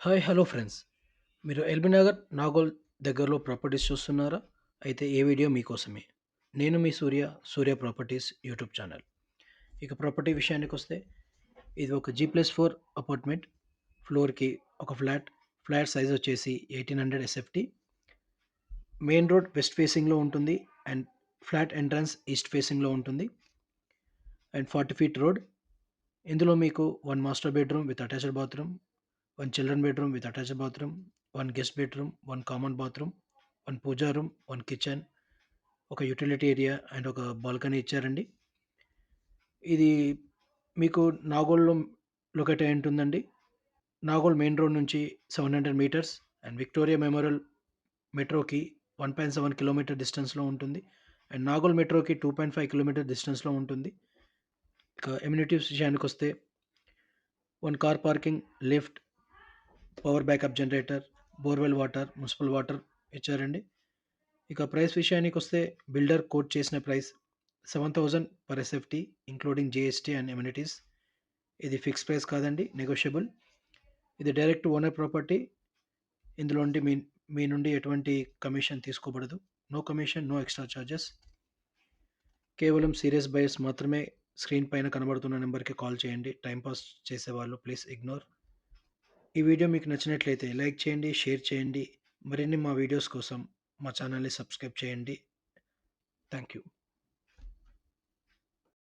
Hi hello friends. మీరు ఎల్బీనగర్ నాగోల్ దగ్గరలో properties చూస్తున్నారా? అయితే ఏ వీడియో మీకోసమే. నేను మీ సూర్య ప్రాపర్టీస్ యూట్యూబ్ ఛానల్. ఇక ప్రాపర్టీ విషయానికి వస్తే ఇది ఒక G+4 అపార్ట్మెంట్. ఫ్లోర్కి ఒక ఫ్లాట్ సైజ్ వచ్చేసి 1800 ఎస్ఎఫ్టీ. మెయిన్ రోడ్ వెస్ట్ ఫేసింగ్లో ఉంటుంది అండ్ ఫ్లాట్ ఎంట్రన్స్ ఈస్ట్ ఫేసింగ్లో ఉంటుంది అండ్ 40 ఫీట్ రోడ్. ఇందులో మీకు one master bedroom with attached bathroom, one children bedroom with attached bathroom, one guest bedroom, one common bathroom, one puja room, one kitchen, ఒక utility area and ఒక balcony ఇచ్చారండి. ఇది మీకు నాగోల్లో locate అయి ఉంటుందండి. నాగోల్ మెయిన్ రోడ్ నుంచి 700 మీటర్స్ అండ్ విక్టోరియా మెమోరియల్ మెట్రోకి 1.7 kilometer డిస్టెన్స్లో ఉంటుంది అండ్ నాగోల్ మెట్రోకి 2.5 కిలోమీటర్ డిస్టెన్స్లో ఉంటుంది. ఇక ఎమ్యూనిటీస్ విషయానికి వస్తే one car parking, lift, power backup generator, borewell water, municipal water ఇచ్చారండి. ఇక ప్రైస్ విషయానికి వస్తే బిల్డర్ కోట్ చేసిన price 7,000 per SFT including GST and amenities. ఇది ఫిక్స్ ప్రైస్ కాదండి, నెగోషియబుల్. ఇది డైరెక్ట్ ఓనర్ ప్రాపర్టీ. ఇందులో నుండి మీ మీ నుండి ఎటువంటి కమిషన్ తీసుకోబడదు. No commission, no extra charges. కేవలం సీరియస్ బయర్స్ మాత్రమే స్క్రీన్ పైన కనబడుతున్న నెంబర్కి కాల్ చేయండి. టైంపాస్ చేసేవాళ్ళు ప్లీజ్ ఇగ్నోర్. ఈ వీడియో మీకు నచ్చినట్లయితే లైక్ చేయండి, షేర్ చేయండి. మరిన్ని మా వీడియోస్ కోసం మా ఛానల్ని సబ్స్క్రైబ్ చేయండి. Thank you.